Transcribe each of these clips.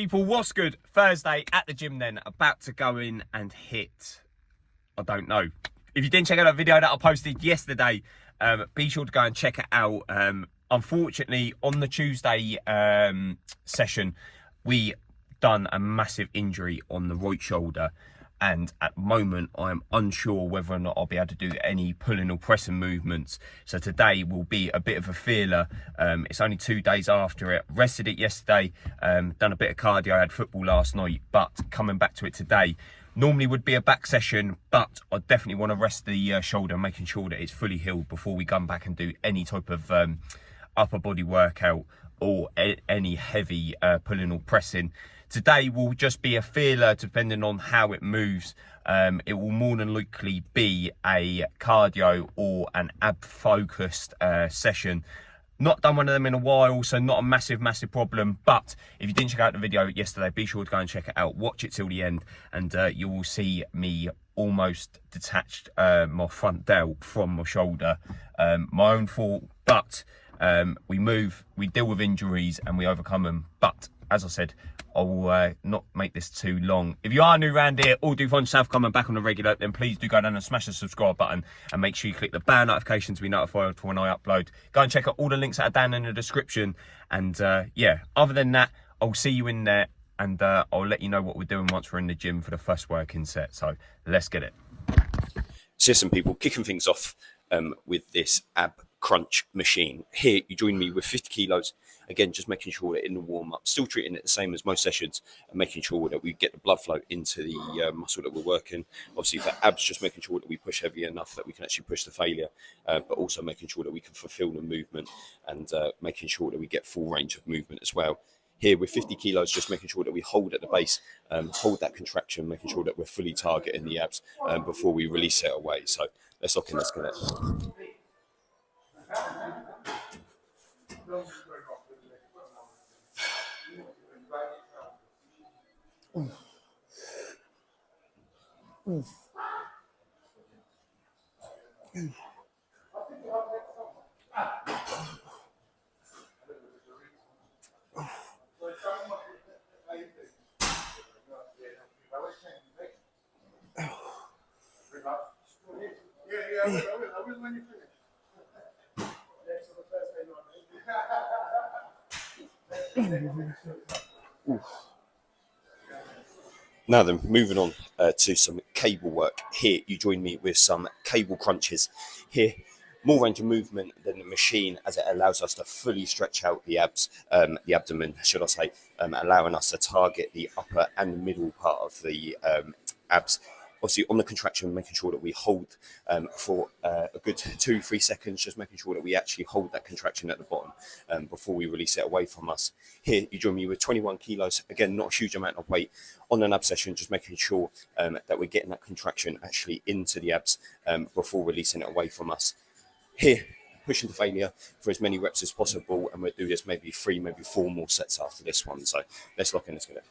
people, what's good? Thursday at the gym then, about to go in and hit, I don't know. If you didn't check out that video that I posted yesterday, be sure to go and check it out. Unfortunately, on the Tuesday session, we done a massive injury on the right shoulder. And at the moment, I'm unsure whether or not I'll be able to do any pulling or pressing movements. So today will be a bit of a feeler. It's only 2 days after it. Rested it yesterday, done a bit of cardio. I had football last night, but coming back to it today, normally would be a back session, but I definitely want to rest the shoulder, making sure that it's fully healed before we come back and do any type of upper body workout or any heavy pulling or pressing. Today will just be a feeler depending on how it moves. It will more than likely be a cardio or an ab focused session. Not done one of them in a while, so not a massive problem. But if you didn't check out the video yesterday, be sure to go and check it out. Watch it till the end, and you will see me almost detached my front delt from my shoulder. My own fault, but we move, we deal with injuries, and we overcome them. But as I said, I will not make this too long. If you are new around here or do find yourself coming back on the regular, then please do go down and smash the subscribe button and make sure you click the bell notification to be notified for when I upload. Go and check out all the links that are down in the description. And yeah, other than that, I'll see you in there, and I'll let you know what we're doing once we're in the gym for the first working set. So let's get it. So some people kicking things off with this ab crunch machine. Here you join me with 50 kilos. Again, just making sure that in the warm-up, still treating it the same as most sessions, and making sure that we get the blood flow into the muscle that we're working. Obviously for abs, just making sure that we push heavy enough that we can actually push the failure, but also making sure that we can fulfill the movement, and making sure that we get full range of movement as well. Here with 50 kilos, just making sure that we hold at the base, hold that contraction, making sure that we're fully targeting the abs before we release it away. So let's lock in, let's get it. Now then, moving on to some cable work. Here you join me with some cable crunches. Here, more range of movement than the machine, as it allows us to fully stretch out the abs, the abdomen, should I say, allowing us to target the upper and the middle part of the abs. Obviously, on the contraction, making sure that we hold for a good 2-3 seconds, just making sure that we actually hold that contraction at the bottom before we release it away from us. Here, you join me with 21 kilos. Again, not a huge amount of weight. On an ab session, just making sure that we're getting that contraction actually into the abs before releasing it away from us. Here, pushing to failure for as many reps as possible, and we'll do this maybe 3, maybe 4 more sets after this one. So let's lock in, let's get it.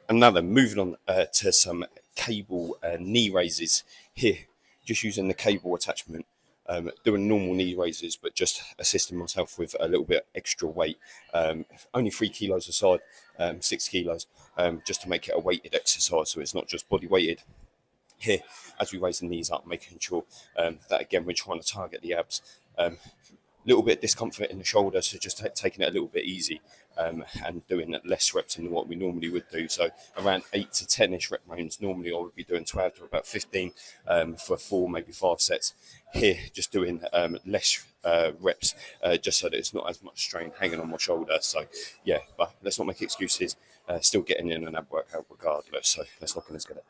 And now then, moving on to some cable knee raises. Here, just using the cable attachment, doing normal knee raises, but just assisting myself with a little bit extra weight, only 3 kilos aside, 6 kilos, just to make it a weighted exercise, so it's not just body weighted. Here, as we raise the knees up, making sure that again we're trying to target the abs. Little bit of discomfort in the shoulder, so just taking it a little bit easy, and doing less reps than what we normally would do. So around 8 to 10-ish rep range. Normally I would be doing 12 to about 15 for 4, maybe 5 sets. Here, just doing less reps, just so that it's not as much strain hanging on my shoulder. So yeah, but let's not make excuses. Still getting in an ab workout regardless. So let's look and let's get it.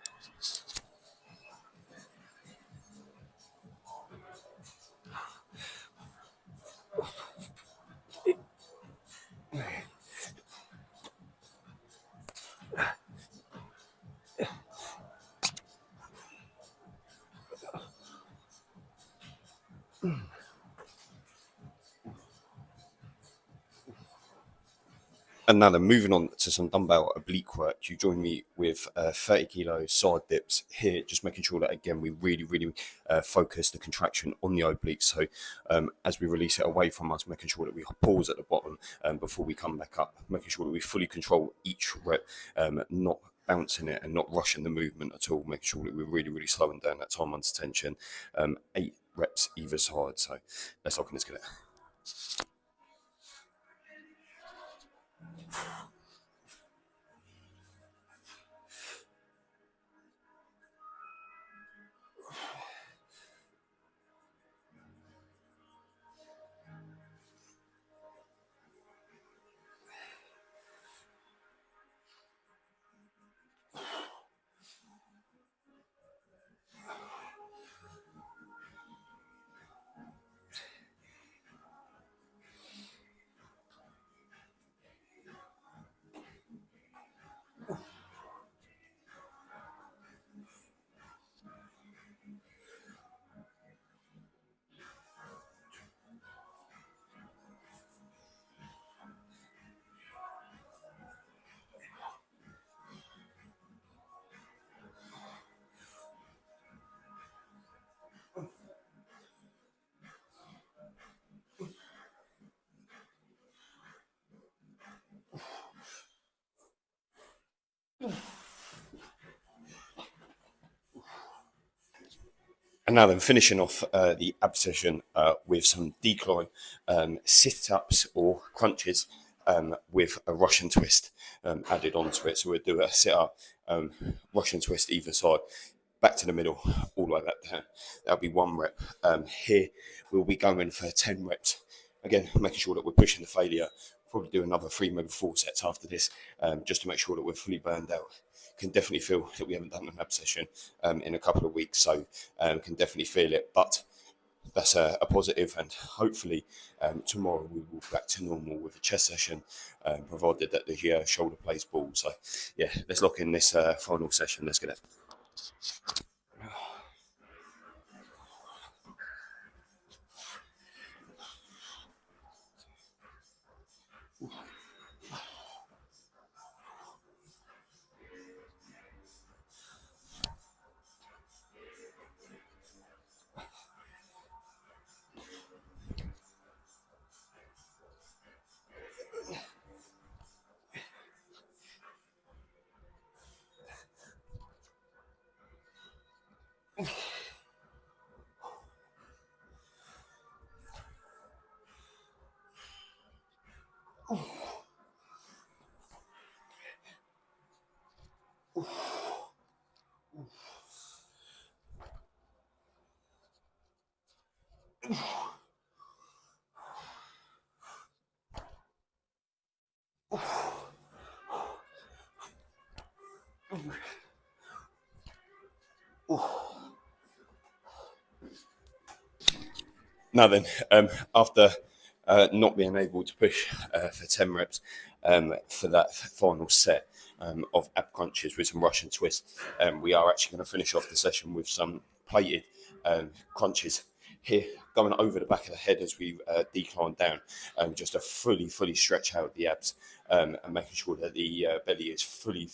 And now then, moving on to some dumbbell oblique work, you join me with 30 kilo side dips here, just making sure that, again, we really focus the contraction on the obliques. So as we release it away from us, making sure that we pause at the bottom before we come back up, making sure that we fully control each rep, not bouncing it and not rushing the movement at all, making sure that we're really slowing down that time under tension. 8 reps either side. So let's look and let's get it. And now then, finishing off the ab session with some decline sit-ups or crunches with a Russian twist added onto it. So we'll do a sit-up, Russian twist either side, back to the middle, all the way back down. That'll be 1 rep. Here, we'll be going for 10 reps. Again, making sure that we're pushing the failure. Probably do another 3, maybe 4 sets after this, just to make sure that we're fully burned out. Can definitely feel that we haven't done an ab session in a couple of weeks, so can definitely feel it. But that's a positive, and hopefully tomorrow we will be back to normal with a chest session, provided that the shoulder plays ball. So yeah, let's lock in this final session. Let's get it. Now then, after not being able to push for 10 reps for that final set of ab crunches with some Russian twists, we are actually going to finish off the session with some plated crunches here, going over the back of the head as we decline down, just to fully stretch out the abs, and making sure that the belly is fully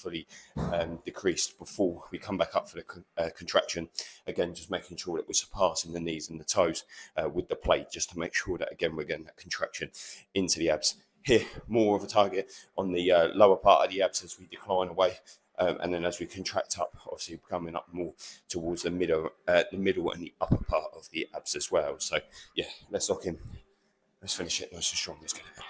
decreased before we come back up for the contraction. Again, just making sure that we're surpassing the knees and the toes with the plate, just to make sure that, again, we're getting that contraction into the abs. Here, more of a target on the lower part of the abs as we decline away. And then as we contract up, obviously coming up more towards the middle and the upper part of the abs as well. So yeah, let's lock in. Let's finish it nice and strong. Let's get it.